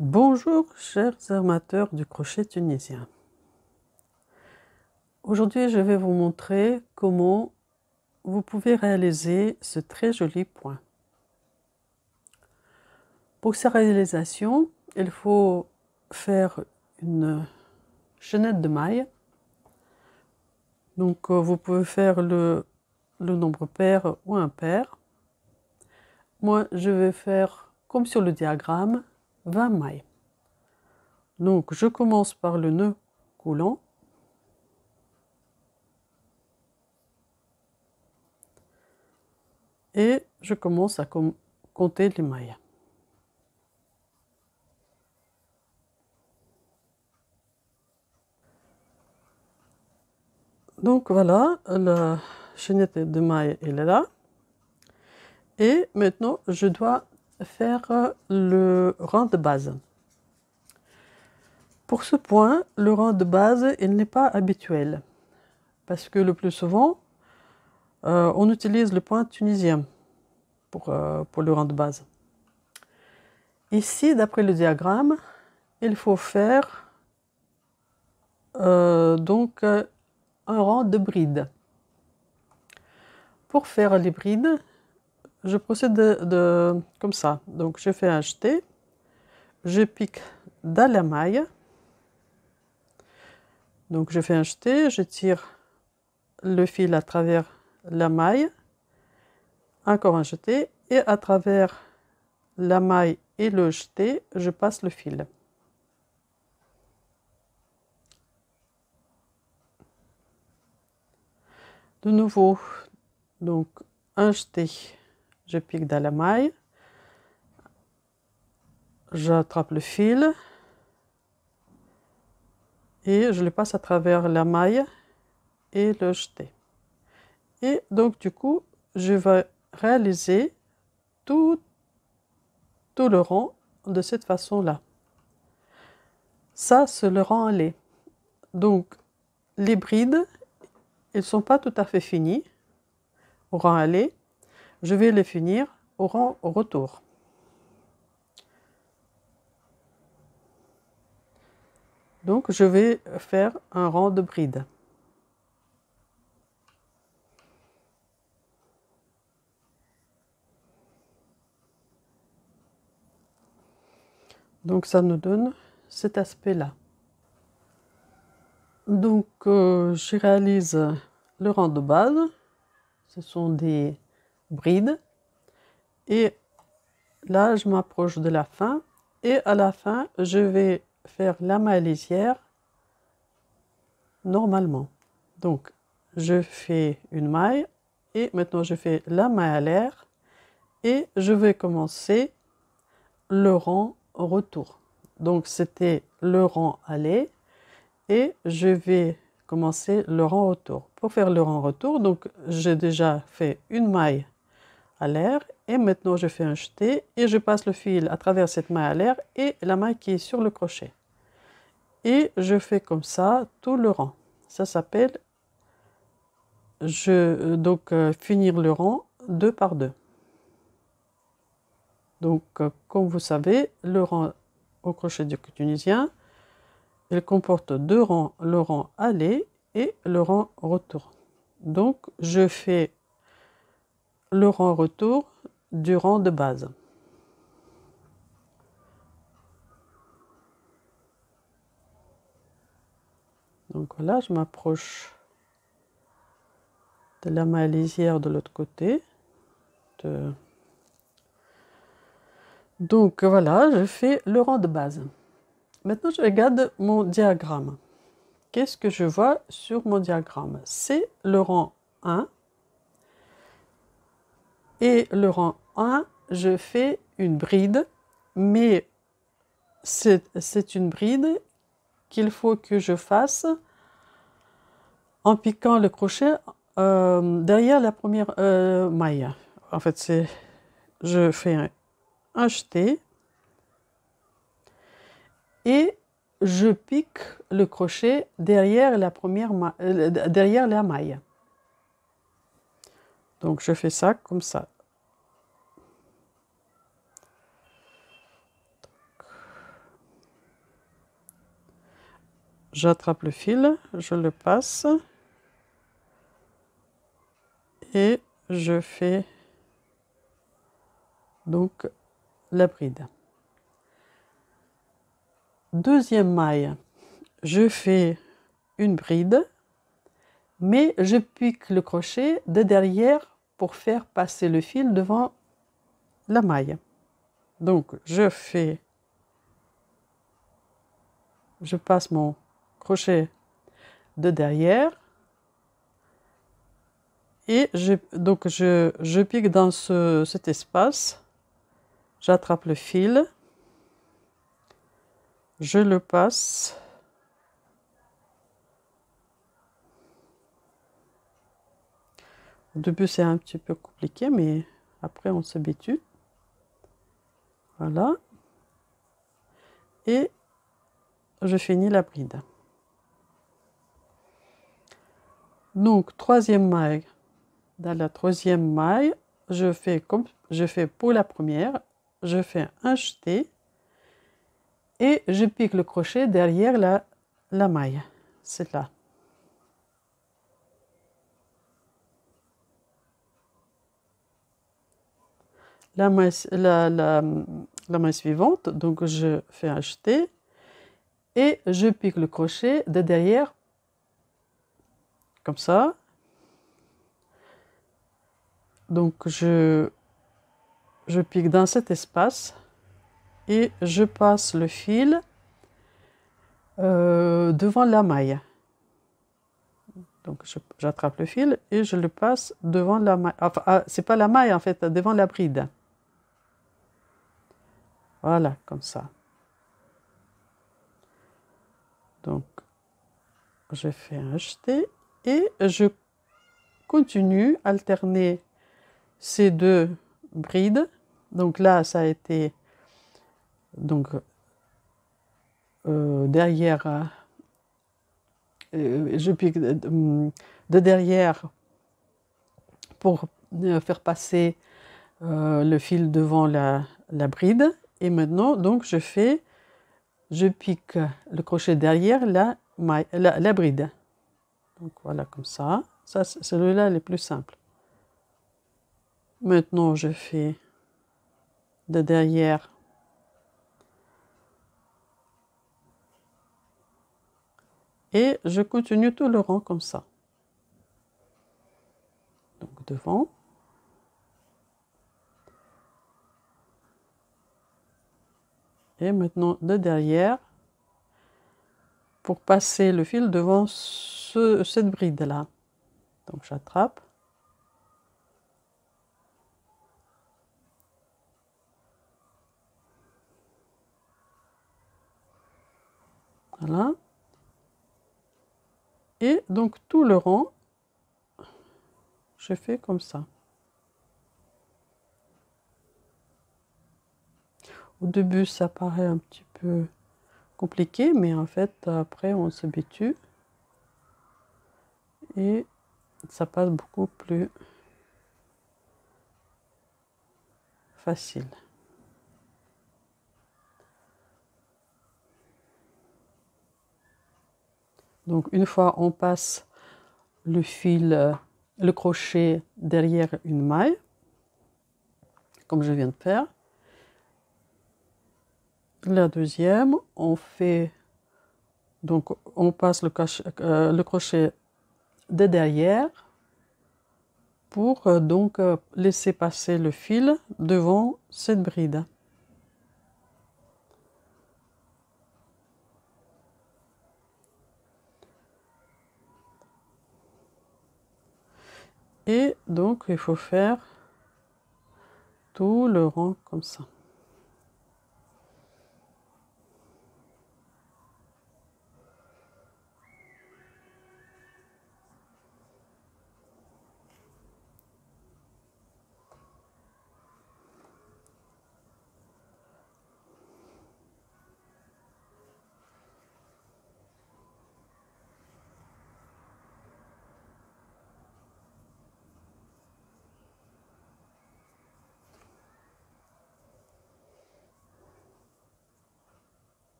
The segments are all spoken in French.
Bonjour chers amateurs du crochet tunisien. Aujourd'hui je vais vous montrer comment vous pouvez réaliser ce très joli point. Pour sa réalisation, il faut faire une chaînette de mailles. Donc vous pouvez faire le nombre pair ou impair. Moi je vais faire comme sur le diagramme 20 mailles. Donc je commence par le nœud coulant. Et je commence à compter les mailles. Donc voilà, la chaînette de mailles elle est là. Et maintenant, je dois faire le rang de base. Pour ce point, le rang de base, il n'est pas habituel. Parce que le plus souvent, on utilise le point tunisien pour le rang de base. Ici, d'après le diagramme, il faut faire donc un rang de brides. Pour faire les brides, je procède comme ça. Donc je fais un jeté, je pique dans la maille. Donc je fais un jeté, je tire le fil à travers la maille, encore un jeté, et à travers la maille et le jeté, je passe le fil. De nouveau, donc un jeté, je pique dans la maille, j'attrape le fil et je le passe à travers la maille et le jeté. Et donc du coup, je vais réaliser tout le rang de cette façon-là. Ça, c'est le rang aller. Donc, les brides, ils ne sont pas tout à fait finis au rang aller. Je vais les finir au rang retour. Donc, je vais faire un rang de brides. Donc, ça nous donne cet aspect-là. Donc, je réalise le rang de base. Ce sont des brides. Et là, je m'approche de la fin. Et à la fin, je vais faire la maille lisière normalement. Donc, je fais une maille. Et maintenant, je fais la maille à l'air. Et je vais commencer le rang retour. Donc, c'était le rang aller. Et je vais commencer le rang retour. Pour faire le rang retour, donc j'ai déjà fait une maille à l'air et maintenant je fais un jeté et je passe le fil à travers cette maille à l'air et la maille qui est sur le crochet. Et je fais comme ça tout le rang. Ça s'appelle finir le rang 2 par 2. Donc comme vous savez, le rang au crochet du tunisien, il comporte deux rangs, le rang aller et le rang retour. Donc, je fais le rang retour du rang de base. Donc voilà, je m'approche de la maille lisière de l'autre côté. Donc voilà, je fais le rang de base. Maintenant, je regarde mon diagramme. Qu'est-ce que je vois sur mon diagramme? C'est le rang 1. Et le rang 1, je fais une bride, mais c'est une bride qu'il faut que je fasse en piquant le crochet derrière la première maille. En fait, je fais un jeté et je pique le crochet derrière derrière la maille. Donc je fais ça comme ça. j'attrape le fil, je le passe et je fais donc la bride. Deuxième maille, je fais une bride, mais je pique le crochet de derrière pour faire passer le fil devant la maille. Donc je passe mon crochet de derrière et je pique dans cet espace, j'attrape le fil, je le passe au début c'est un petit peu compliqué mais après on s'habitue. Voilà. Et je finis la bride. Donc troisième maille. Dans la troisième maille, je fais comme je fais pour la première, je fais un jeté et je pique le crochet derrière la maille. C'est là. La maille suivante, donc je fais un jeté et je pique le crochet de derrière comme ça. Donc je pique dans cet espace et je passe le fil devant la maille. Donc j'attrape le fil et je le passe devant la maille. Enfin, c'est pas la maille en fait, devant la bride. Voilà, comme ça. Donc je fais un jeté et je continue à alterner ces deux brides. Donc là, ça a été donc derrière. Je pique de derrière pour faire passer le fil devant la bride. Et maintenant, donc, je pique le crochet derrière la bride. Donc voilà, comme ça. Ça, celui-là, est plus simple. Maintenant, je fais de derrière et je continue tout le rang comme ça. Donc devant. Et maintenant de derrière pour passer le fil devant cette bride-là. Donc j'attrape. Voilà. Et donc tout le rang, je fais comme ça. Au début, ça paraît un petit peu compliqué, mais en fait, après, on s'habitue. Et ça passe beaucoup plus facile. Donc une fois on passe le fil, le crochet derrière une maille, comme je viens de faire. La deuxième, on passe le crochet de derrière pour laisser passer le fil devant cette bride. Et donc il faut faire tout le rang comme ça.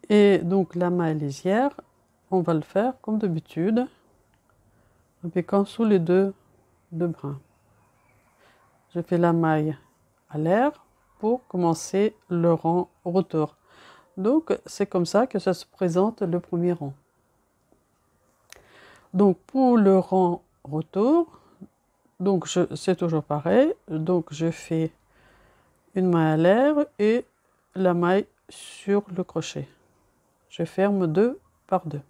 Et donc la maille lisière, on va le faire comme d'habitude, en piquant sous les deux brins. Je fais la maille à l'air pour commencer le rang retour. Donc c'est comme ça que ça se présente le premier rang. Donc pour le rang retour, donc c'est toujours pareil. Donc je fais une maille à l'air et la maille sur le crochet. Je ferme 2 par 2.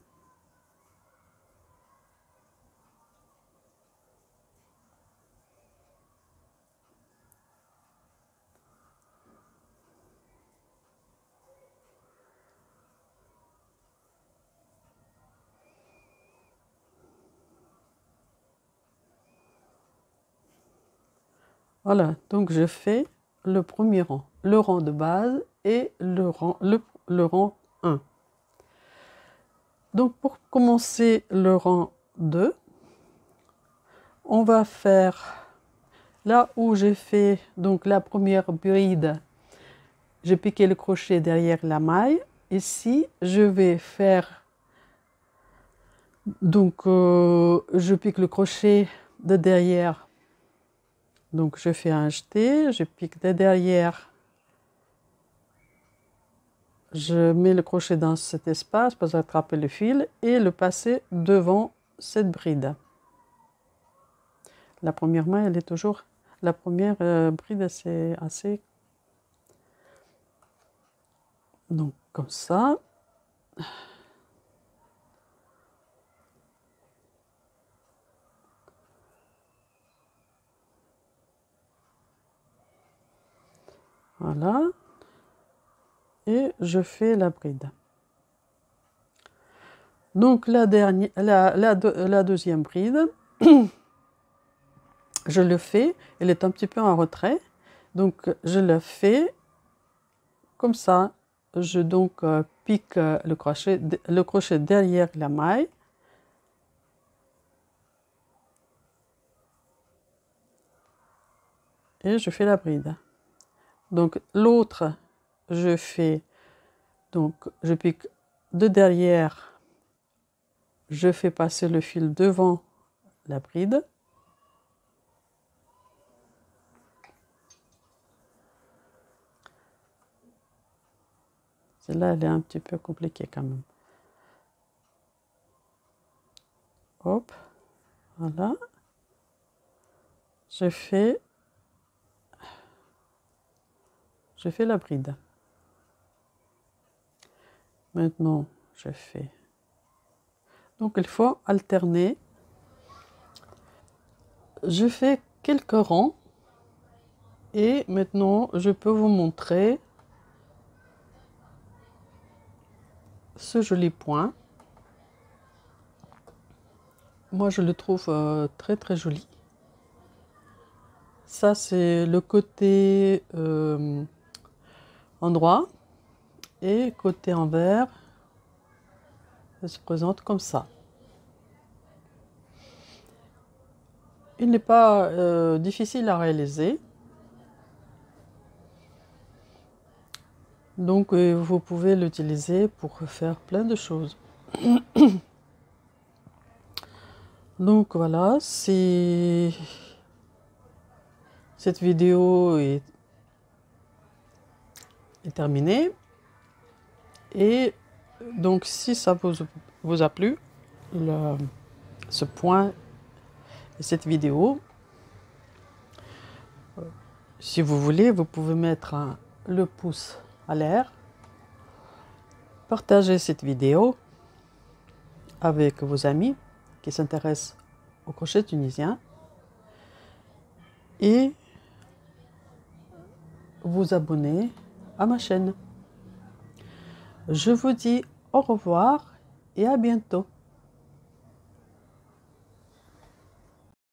Voilà, donc je fais le premier rang, le rang de base et le rang 1. Donc pour commencer le rang 2, on va faire là où j'ai fait donc la première bride, j'ai piqué le crochet derrière la maille. Ici, je vais faire donc je pique le crochet de derrière. Donc je fais un jeté, je pique de derrière, je mets le crochet dans cet espace pour attraper le fil et le passer devant cette bride. La première maille, elle est toujours, la première bride, c'est assez, donc comme ça. Voilà. Et je fais la bride. Donc la deuxième bride, je le fais, elle est un petit peu en retrait, donc je le fais comme ça. Je donc pique le crochet derrière la maille. Et je fais la bride. Donc l'autre, je pique de derrière, je fais passer le fil devant la bride. Celle-là, elle est un petit peu compliquée quand même. Hop, voilà. Je fais la bride. Maintenant, je fais. Donc, il faut alterner. Je fais quelques rangs. Et maintenant, je peux vous montrer ce joli point. Moi, je le trouve très très joli. Ça, c'est le côté endroit. Et côté envers, ça se présente comme ça. Il n'est pas difficile à réaliser. Donc, vous pouvez l'utiliser pour faire plein de choses. Donc, voilà, cette vidéo est terminée. Et donc, si ça vous a plu, ce point et cette vidéo, si vous voulez, vous pouvez mettre le pouce à l'air, partager cette vidéo avec vos amis qui s'intéressent au crochet tunisien et vous abonner à ma chaîne. Je vous dis au revoir et à bientôt.